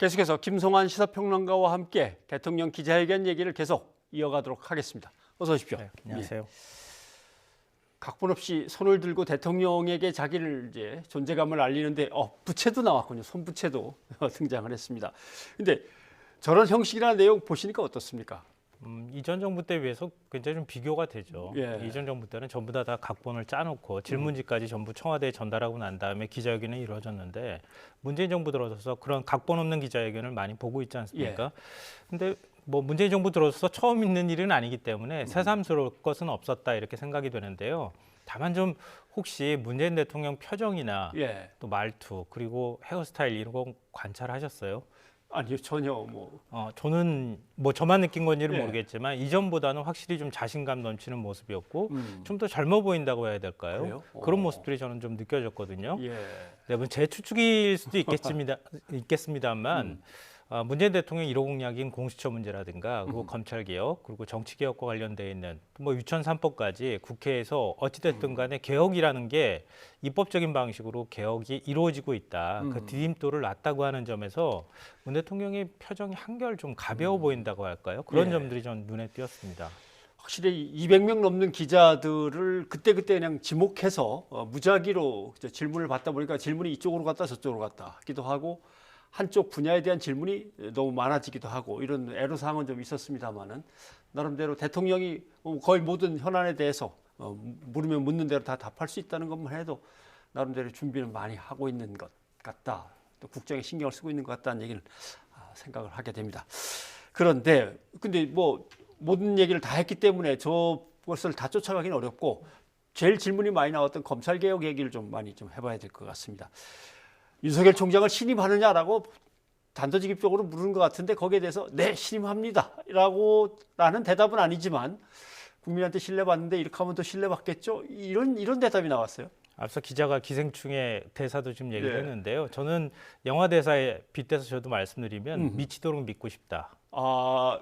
계속해서 김성환 시사평론가와 함께 대통령 기자회견 얘기를 계속 이어가도록 하겠습니다. 어서 오십시오. 네, 안녕하세요. 예. 각본 없이 손을 들고 대통령에게 자기를 이제 존재감을 알리는데 부채도 나왔군요. 손부채도 등장을 했습니다. 근데 저런 형식이나 내용 보시니까 어떻습니까? 이전 정부 때 비해서 굉장히 좀 비교가 되죠. 예. 이전 정부 때는 전부 다 각본을 짜놓고 질문지까지 전부 청와대에 전달하고 난 다음에 기자회견이 이루어졌는데 문재인 정부 들어서서 그런 각본 없는 기자회견을 많이 보고 있지 않습니까? 근데 뭐 문재인 정부 들어서서 처음 있는 일은 아니기 때문에 새삼스러울 것은 없었다 이렇게 생각이 되는데요. 다만 좀 혹시 문재인 대통령 표정이나 예. 또 말투 그리고 헤어스타일 이런 거 관찰하셨어요? 아니요, 전혀 뭐. 저는 뭐 저만 느낀 건지는 예. 모르겠지만 이전보다는 확실히 좀 자신감 넘치는 모습이었고 좀 더 젊어 보인다고 해야 될까요? 그래요? 그런 모습들이 저는 좀 느껴졌거든요. 예. 네, 뭐 제 추측일 수도 있겠습니다만 문재인 대통령 1호 공약인 공수처 문제라든가 그리고 검찰개혁 그리고 정치개혁과 관련돼 있는 뭐 유천 3법까지 국회에서 어찌됐든 간에 개혁이라는 게 입법적인 방식으로 개혁이 이루어지고 있다. 그 디딤돌을 놨다고 하는 점에서 문 대통령의 표정이 한결 좀 가벼워 보인다고 할까요? 그런 예. 점들이 전 눈에 띄었습니다. 확실히 200명 넘는 기자들을 그때그때 그냥 지목해서 무작위로 질문을 받다 보니까 질문이 이쪽으로 갔다 저쪽으로 갔다 하기도 하고 한쪽 분야에 대한 질문이 너무 많아지기도 하고 이런 애로사항은 좀 있었습니다만은 나름대로 대통령이 거의 모든 현안에 대해서 물으면 묻는 대로 다 답할 수 있다는 것만 해도 나름대로 준비를 많이 하고 있는 것 같다. 또 국정에 신경을 쓰고 있는 것 같다는 얘기를 생각을 하게 됩니다. 그런데 근데 뭐 모든 얘기를 다 했기 때문에 저것을 다 쫓아가기는 어렵고 제일 질문이 많이 나왔던 검찰개혁 얘기를 좀 많이 좀 해봐야 될 것 같습니다. 윤석열 총장을 신임하느냐라고 단도직입적으로 물은 것 같은데 거기에 대해서 네 신임합니다라는 대답은 아니지만 국민한테 신뢰받는데 이렇게 하면 더 신뢰받겠죠? 이런 대답이 나왔어요. 앞서 기자가 기생충의 대사도 좀 얘기를 예. 했는데요. 저는 영화 대사에 빗대서 저도 말씀드리면 미치도록 믿고 싶다.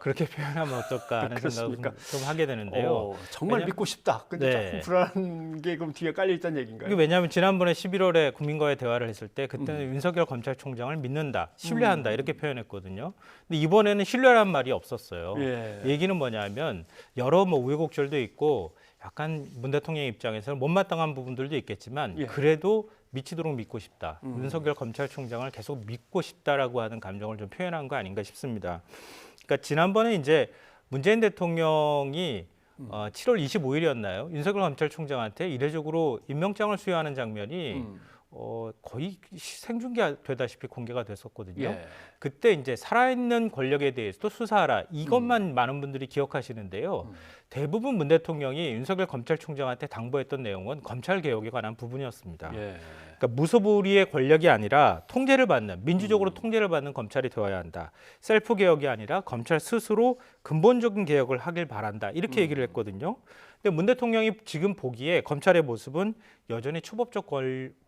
그렇게 표현하면 어떨까 하는 생각을 좀 하게 되는데요. 정말 믿고 싶다. 근데 네. 조금 불안한 게 그럼 뒤에 깔려 있다는 얘기인가요? 왜냐하면 지난번에 11월에 국민과의 대화를 했을 때 그때는 윤석열 검찰총장을 믿는다, 신뢰한다 이렇게 표현했거든요. 근데 이번에는 신뢰란 말이 없었어요. 예. 얘기는 뭐냐면 여러 뭐 우여곡절도 있고 약간 문 대통령 입장에서는 못마땅한 부분들도 있겠지만 예. 그래도 미치도록 믿고 싶다. 윤석열 검찰총장을 계속 믿고 싶다라고 하는 감정을 좀 표현한 거 아닌가 싶습니다. 그러니까 지난번에 이제 문재인 대통령이 7월 25일이었나요? 윤석열 검찰총장한테 이례적으로 임명장을 수여하는 장면이 거의 생중계되다시피 공개가 됐었거든요. 예. 그때 이제 살아있는 권력에 대해서도 수사하라 이것만 많은 분들이 기억하시는데요. 대부분 문 대통령이 윤석열 검찰총장한테 당부했던 내용은 검찰 개혁에 관한 부분이었습니다. 예. 그러니까 무소불위의 권력이 아니라 통제를 받는 민주적으로 통제를 받는 검찰이 되어야 한다. 셀프 개혁이 아니라 검찰 스스로 근본적인 개혁을 하길 바란다. 이렇게 얘기를 했거든요. 근데 문 대통령이 지금 보기에 검찰의 모습은 여전히 초법적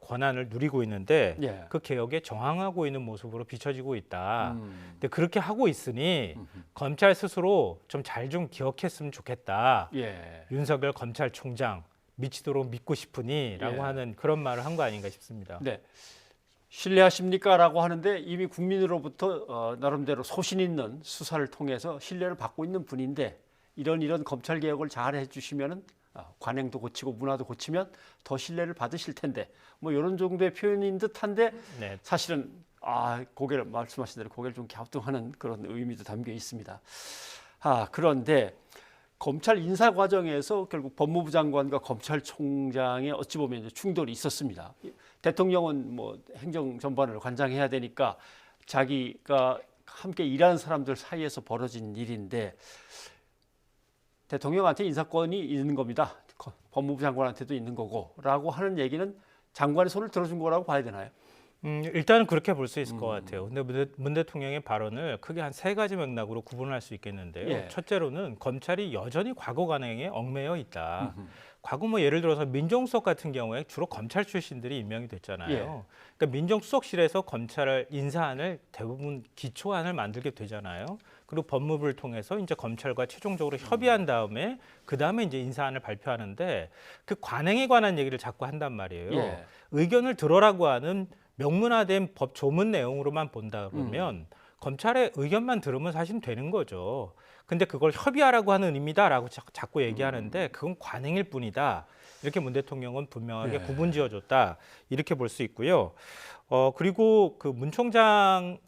권한을 누리고 있는데 예. 그 개혁에 저항하고 있는 모습으로 비춰지고 있다. 근데 그렇게 하고 있으니 검찰 스스로 좀 잘 좀 기억했으면 좋겠다. 예. 윤석열 검찰총장 미치도록 믿고 싶으니라고 예. 하는 그런 말을 한 거 아닌가 싶습니다. 네. 신뢰하십니까라고 하는데 이미 국민으로부터 나름대로 소신 있는 수사를 통해서 신뢰를 받고 있는 분인데 이런 검찰 개혁을 잘 해주시면은 관행도 고치고 문화도 고치면 더 신뢰를 받으실 텐데 뭐 이런 정도의 표현인 듯한데 네. 사실은 고개를 말씀하신 대로 고개를 좀 갸우뚱하는 그런 의미도 담겨 있습니다. 그런데 검찰 인사 과정에서 결국 법무부 장관과 검찰총장의 어찌 보면 이제 충돌이 있었습니다. 대통령은 뭐 행정 전반을 관장해야 되니까 자기가 함께 일하는 사람들 사이에서 벌어진 일인데 대통령한테 인사권이 있는 겁니다. 법무부 장관한테도 있는 거고라고 하는 얘기는 장관의 손을 들어준 거라고 봐야 되나요? 일단은 그렇게 볼 수 있을 것 같아요. 근데 문 대통령의 발언을 크게 한 세 가지 맥락으로 구분할 수 있겠는데요. 예. 첫째로는 검찰이 여전히 과거 관행에 얽매여 있다. 과거 뭐 예를 들어서 민정수석 같은 경우에 주로 검찰 출신들이 임명이 됐잖아요. 예. 그러니까 민정수석실에서 검찰 인사안을 대부분 기초안을 만들게 되잖아요. 그리고 법무부를 통해서 이제 검찰과 최종적으로 협의한 다음에 그 다음에 이제 인사안을 발표하는데 그 관행에 관한 얘기를 자꾸 한단 말이에요. 예. 의견을 들어라고 하는 명문화된 법 조문 내용으로만 본다 그러면 검찰의 의견만 들으면 사실 되는 거죠. 근데 그걸 협의하라고 하는 의미다라고 자꾸 얘기하는데 그건 관행일 뿐이다. 이렇게 문 대통령은 분명하게 네. 구분 지어줬다. 이렇게 볼 수 있고요. 그리고 그 문 총장,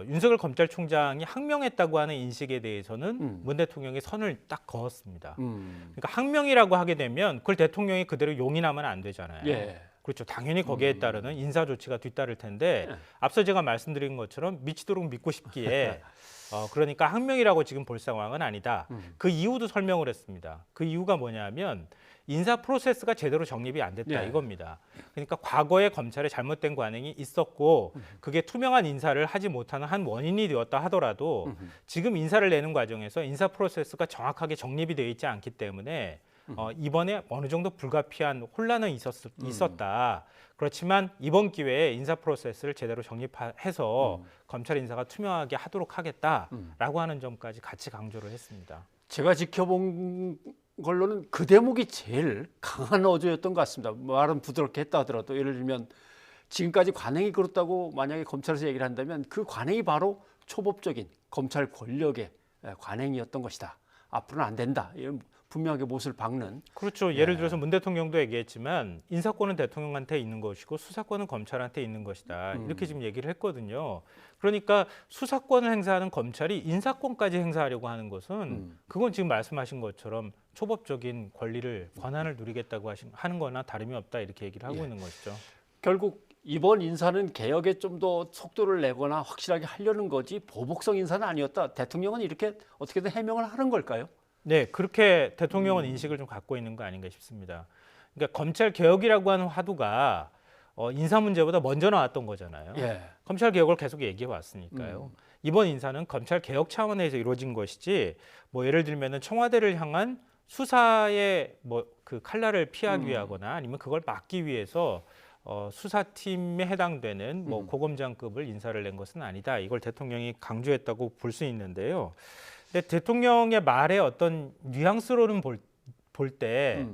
윤석열 검찰총장이 항명했다고 하는 인식에 대해서는 문 대통령이 선을 딱 그었습니다. 그러니까 항명이라고 하게 되면 그걸 대통령이 그대로 용인하면 안 되잖아요. 예. 그렇죠. 당연히 거기에 따르는 인사 조치가 뒤따를 텐데 앞서 제가 말씀드린 것처럼 미치도록 믿고 싶기에 그러니까 항명이라고 지금 볼 상황은 아니다. 그 이유도 설명을 했습니다. 그 이유가 뭐냐면 인사 프로세스가 제대로 정립이 안 됐다 예. 이겁니다. 그러니까 과거에 검찰에 잘못된 관행이 있었고 그게 투명한 인사를 하지 못하는 한 원인이 되었다 하더라도 지금 인사를 내는 과정에서 인사 프로세스가 정확하게 정립이 되어 있지 않기 때문에 이번에 어느 정도 불가피한 혼란은 있었다. 그렇지만 이번 기회에 인사 프로세스를 제대로 정립해서 검찰 인사가 투명하게 하도록 하겠다라고 하는 점까지 같이 강조를 했습니다. 제가 지켜본 걸로는 그 대목이 제일 강한 어조였던 것 같습니다. 말은 부드럽게 했다 하더라도 예를 들면 지금까지 관행이 그렇다고 만약에 검찰에서 얘기를 한다면 그 관행이 바로 초법적인 검찰 권력의 관행이었던 것이다. 앞으로는 안 된다. 이런 분명하게 못을 박는. 그렇죠. 예를 들어서 문 대통령도 얘기했지만 인사권은 대통령한테 있는 것이고 수사권은 검찰한테 있는 것이다. 이렇게 지금 얘기를 했거든요. 그러니까 수사권을 행사하는 검찰이 인사권까지 행사하려고 하는 것은 그건 지금 말씀하신 것처럼 초법적인 권한을 누리겠다고 하는 거나 다름이 없다 이렇게 얘기를 하고 있는 것이죠. 결국 이번 인사는 개혁에 좀 더 속도를 내거나 확실하게 하려는 거지 보복성 인사는 아니었다. 대통령은 이렇게 어떻게든 해명을 하는 걸까요? 네, 그렇게 대통령은 인식을 좀 갖고 있는 거 아닌가 싶습니다. 그러니까 검찰 개혁이라고 하는 화두가 인사 문제보다 먼저 나왔던 거잖아요. 예. 검찰 개혁을 계속 얘기해 왔으니까요. 이번 인사는 검찰 개혁 차원에서 이루어진 것이지, 뭐 예를 들면은 청와대를 향한 수사의 뭐 그 칼날을 피하기 위하거나 아니면 그걸 막기 위해서 수사팀에 해당되는 뭐 고검장급을 인사를 낸 것은 아니다. 이걸 대통령이 강조했다고 볼 수 있는데요. 근데 대통령의 말의 어떤 뉘앙스로는 볼 때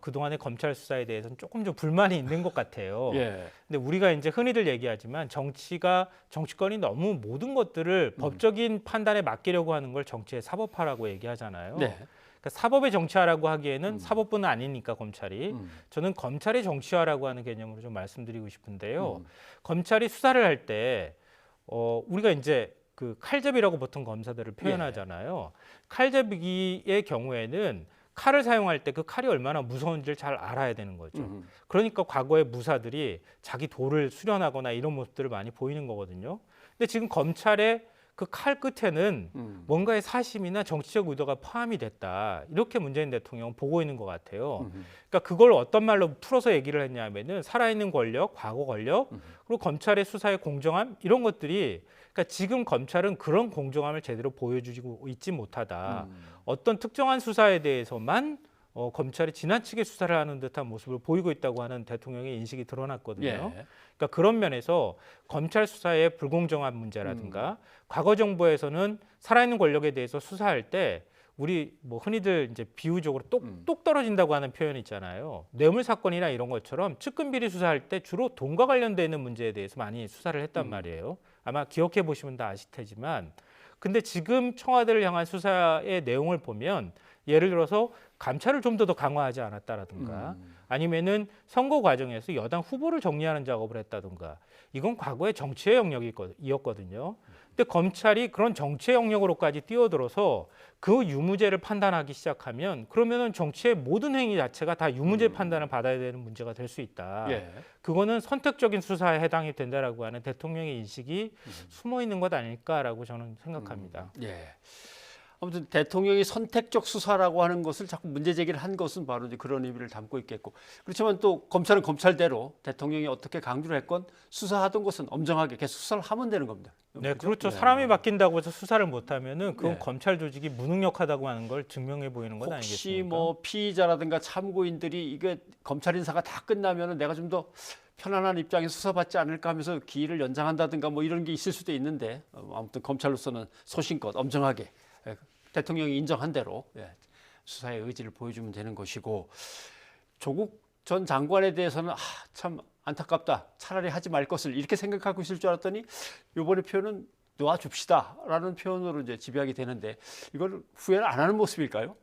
그동안의 검찰 수사에 대해서는 조금 좀 불만이 있는 것 같아요. 예. 근데 우리가 이제 흔히들 얘기하지만 정치권이 너무 모든 것들을 법적인 판단에 맡기려고 하는 걸 정치의 사법화라고 얘기하잖아요. 네. 그러니까 사법의 정치화라고 하기에는 사법부는 아니니까 검찰이 저는 검찰의 정치화라고 하는 개념으로 좀 말씀드리고 싶은데요. 검찰이 수사를 할 때 우리가 이제 그 칼잡이라고 보통 검사들을 표현하잖아요. 칼잡이의 경우에는 칼을 사용할 때 그 칼이 얼마나 무서운지를 잘 알아야 되는 거죠. 그러니까 과거의 무사들이 자기 도를 수련하거나 이런 모습들을 많이 보이는 거거든요. 근데 지금 검찰의 그 칼 끝에는 뭔가의 사심이나 정치적 의도가 포함이 됐다. 이렇게 문재인 대통령은 보고 있는 것 같아요. 그러니까 그걸 어떤 말로 풀어서 얘기를 했냐면은 살아있는 권력, 과거 권력, 그리고 검찰의 수사의 공정함 이런 것들이 그러니까 지금 검찰은 그런 공정함을 제대로 보여주고 있지 못하다. 어떤 특정한 수사에 대해서만 검찰이 지나치게 수사를 하는 듯한 모습을 보이고 있다고 하는 대통령의 인식이 드러났거든요. 예. 그러니까 그런 면에서 검찰 수사의 불공정한 문제라든가 과거 정부에서는 살아있는 권력에 대해서 수사할 때 우리 뭐 흔히들 이제 비유적으로 똑 떨어진다고 하는 표현이 있잖아요. 뇌물 사건이나 이런 것처럼 측근 비리 수사할 때 주로 돈과 관련돼 있는 문제에 대해서 많이 수사를 했단 말이에요. 아마 기억해 보시면 다 아실 테지만 근데 지금 청와대를 향한 수사의 내용을 보면 예를 들어서 감찰을 좀 더 강화하지 않았다라든가 아니면은 선거 과정에서 여당 후보를 정리하는 작업을 했다든가 이건 과거의 정치의 영역이었거든요. 근데 검찰이 그런 정치의 영역으로까지 뛰어들어서 그 유무죄를 판단하기 시작하면 그러면은 정치의 모든 행위 자체가 다 유무죄 판단을 받아야 되는 문제가 될 수 있다. 예. 그거는 선택적인 수사에 해당이 된다라고 하는 대통령의 인식이 숨어 있는 것 아닐까라고 저는 생각합니다. 예. 아무튼 대통령이 선택적 수사라고 하는 것을 자꾸 문제 제기를 한 것은 바로 이제 그런 의미를 담고 있겠고 그렇지만 또 검찰은 검찰대로 대통령이 어떻게 강조를 했건 수사하던 것은 엄정하게 계속 수사를 하면 되는 겁니다. 네, 그죠? 그렇죠. 네. 사람이 바뀐다고 해서 수사를 못하면은 그건 네. 검찰 조직이 무능력하다고 하는 걸 증명해 보이는 건 혹시 아니겠습니까? 뭐 피의자라든가 참고인들이 이게 검찰 인사가 다 끝나면은 내가 좀 더 편안한 입장에서 수사받지 않을까 하면서 기일을 연장한다든가 뭐 이런 게 있을 수도 있는데 아무튼 검찰로서는 소신껏 엄정하게 대통령이 인정한 대로 수사의 의지를 보여주면 되는 것이고 조국 전 장관에 대해서는 참 안타깝다. 차라리 하지 말 것을 이렇게 생각하고 있을 줄 알았더니 이번에 표현은 놓아줍시다라는 표현으로 이제 지배하게 되는데 이걸 후회를 안 하는 모습일까요?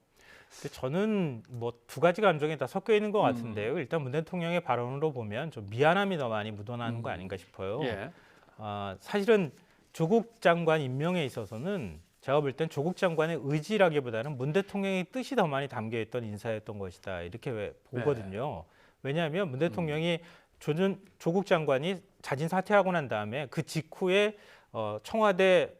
근데 저는 뭐 두 가지 감정이 다 섞여 있는 것 같은데요. 일단 문 대통령의 발언으로 보면 좀 미안함이 더 많이 묻어나는 거 아닌가 싶어요. 예. 사실은 조국 장관 임명에 있어서는 제가 볼 땐 조국 장관의 의지라기보다는 문 대통령의 뜻이 더 많이 담겨 있던 인사였던 것이다 이렇게 보거든요. 왜냐하면 문 대통령이 조국 장관이 자진 사퇴하고 난 다음에 그 직후에 청와대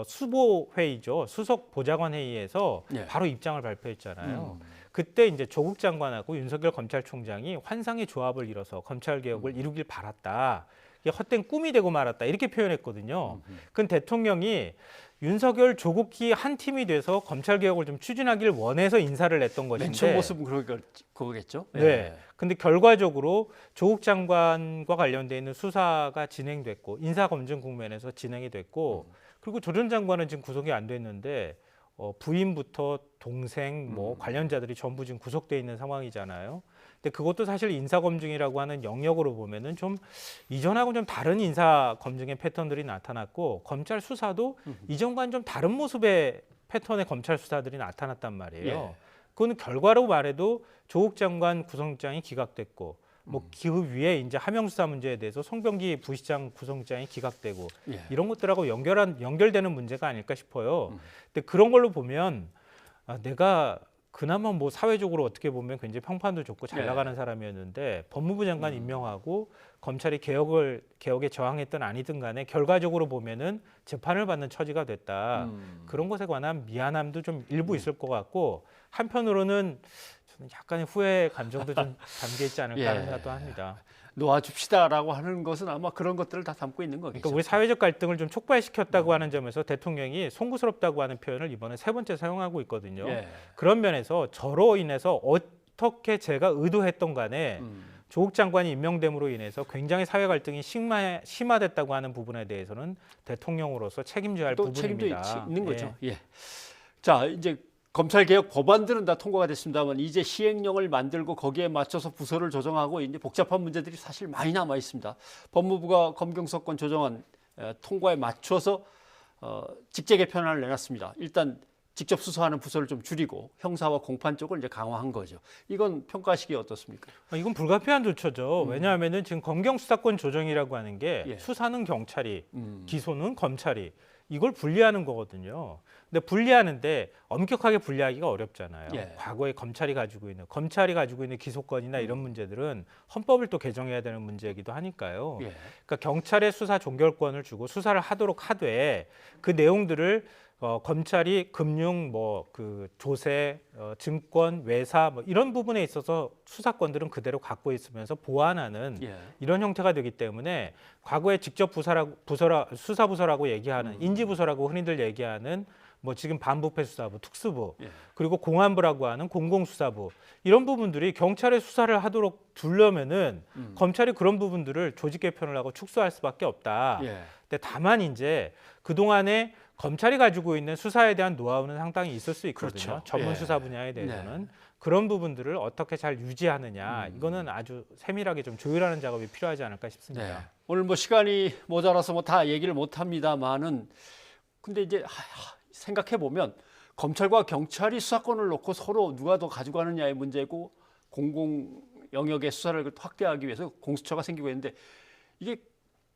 수보 회의죠, 수석 보좌관 회의에서 예. 바로 입장을 발표했잖아요. 그때 이제 조국 장관하고 윤석열 검찰총장이 환상의 조합을 이뤄서 검찰 개혁을 이루길 바랐다. 이게 헛된 꿈이 되고 말았다 이렇게 표현했거든요. 그 대통령이 윤석열 조국이 한 팀이 돼서 검찰 개혁을 좀 추진하길 원해서 인사를 냈던 것인데. 맨 처음 모습은 그거겠죠. 예. 네. 근데 결과적으로 조국 장관과 관련돼 있는 수사가 진행됐고 인사 검증 국면에서 진행이 됐고 그리고 조 전 장관은 지금 구속이 안 됐는데 부인부터 동생 뭐 관련자들이 전부 지금 구속돼 있는 상황이잖아요. 근데 그것도 사실 인사 검증이라고 하는 영역으로 보면은 좀 이전하고 좀 다른 인사 검증의 패턴들이 나타났고 검찰 수사도 이전과는 좀 다른 모습의 패턴의 검찰 수사들이 나타났단 말이에요. 예. 그거는 결과로 말해도 조국 장관 구속영장이 기각됐고 뭐 그 위에 이제 하명 수사 문제에 대해서 송병기 부시장 구속영장이 기각되고 예. 이런 것들하고 연결되는 문제가 아닐까 싶어요. 근데 그런 걸로 보면 내가 그나마 뭐 사회적으로 어떻게 보면 굉장히 평판도 좋고 잘 예. 나가는 사람이었는데 법무부 장관 임명하고 검찰이 개혁에 저항했든 아니든 간에 결과적으로 보면은 재판을 받는 처지가 됐다. 그런 것에 관한 미안함도 좀 일부 있을 것 같고 한편으로는 저는 약간의 후회 감정도 좀 담겨 있지 않을까 하는 생각도 합니다. 놓아줍시다라고 하는 것은 아마 그런 것들을 다 담고 있는 거겠죠. 그러니까 우리 사회적 갈등을 좀 촉발시켰다고 하는 점에서 대통령이 송구스럽다고 하는 표현을 이번에 세 번째 사용하고 있거든요. 예. 그런 면에서 저로 인해서 어떻게 제가 의도했던 간에 조국 장관이 임명됨으로 인해서 굉장히 사회 갈등이 심화됐다고 하는 부분에 대해서는 대통령으로서 책임져야 할 또 부분입니다. 책임도 있는 거죠. 예. 자, 이제 검찰 개혁 법안들은 다 통과가 됐습니다만 이제 시행령을 만들고 거기에 맞춰서 부서를 조정하고 이제 복잡한 문제들이 사실 많이 남아 있습니다. 법무부가 검경수사권 조정안 통과에 맞춰서 직제 개편안을 내놨습니다. 일단 직접 수사하는 부서를 좀 줄이고 형사와 공판 쪽을 이제 강화한 거죠. 이건 평가하시기에 어떻습니까? 이건 불가피한 조처죠. 왜냐하면은 지금 검경수사권 조정이라고 하는 게 예. 수사는 경찰이, 기소는 검찰이 이걸 분리하는 거거든요. 근데 분리하는데 엄격하게 분리하기가 어렵잖아요. 예. 과거에 검찰이 가지고 있는 기소권이나 이런 문제들은 헌법을 또 개정해야 되는 문제이기도 하니까요. 예. 그러니까 경찰에 수사 종결권을 주고 수사를 하도록 하되 그 내용들을 검찰이 금융, 그 조세, 증권, 외사 이런 부분에 있어서 수사권들은 그대로 갖고 있으면서 보완하는 예. 이런 형태가 되기 때문에 과거에 직접 수사부서라고 얘기하는 인지부서라고 흔히들 얘기하는 지금 반부패 수사부, 특수부, 예. 그리고 공안부라고 하는 공공수사부 이런 부분들이 경찰의 수사를 하도록 두려면은 검찰이 그런 부분들을 조직 개편을 하고 축소할 수밖에 없다. 예. 근데 다만 이제 그 동안에 검찰이 가지고 있는 수사에 대한 노하우는 상당히 있을 수 있거든요. 그렇죠. 전문 예. 수사 분야에 대해서는 네. 그런 부분들을 어떻게 잘 유지하느냐 이거는 아주 세밀하게 좀 조율하는 작업이 필요하지 않을까 싶습니다. 네. 오늘 시간이 모자라서 다 얘기를 못 합니다만은 근데 이제 생각해 보면 검찰과 경찰이 수사권을 놓고 서로 누가 더 가져가느냐의 문제고 공공 영역의 수사를 확대하기 위해서 공수처가 생기고 있는데 이게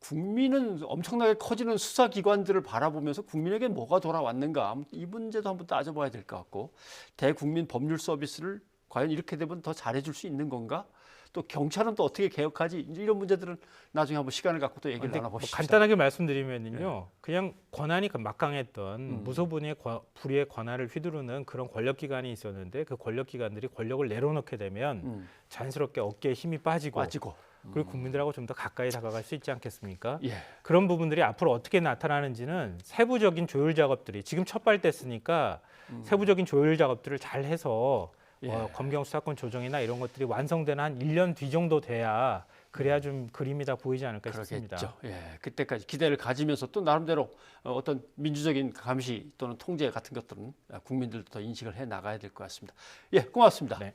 국민은 엄청나게 커지는 수사기관들을 바라보면서 국민에게 뭐가 돌아왔는가 이 문제도 한번 따져봐야 될 것 같고 대국민 법률 서비스를 과연 이렇게 되면 더 잘해줄 수 있는 건가? 또 경찰은 또 어떻게 개혁하지? 이런 문제들은 나중에 한번 시간을 갖고 또 얘기를 나눠보시죠. 간단하게 말씀드리면요, 그냥 권한이 막강했던 무소불위의 권한을 휘두르는 그런 권력기관이 있었는데 그 권력기관들이 권력을 내려놓게 되면 자연스럽게 어깨에 힘이 빠지고 그리고 국민들하고 좀 더 가까이 다가갈 수 있지 않겠습니까? 예. 그런 부분들이 앞으로 어떻게 나타나는지는 세부적인 조율 작업들이 지금 첫 발 뗐으니까 세부적인 조율 작업들을 잘 해서 검경 수사권 조정이나 이런 것들이 완성되는 한 1년 뒤 정도 돼야 그래야 좀 그림이 다 보이지 않을까 싶습니다. 그렇겠죠. 예, 그때까지 기대를 가지면서 또 나름대로 어떤 민주적인 감시 또는 통제 같은 것들은 국민들도 더 인식을 해 나가야 될 것 같습니다. 예, 고맙습니다. 네.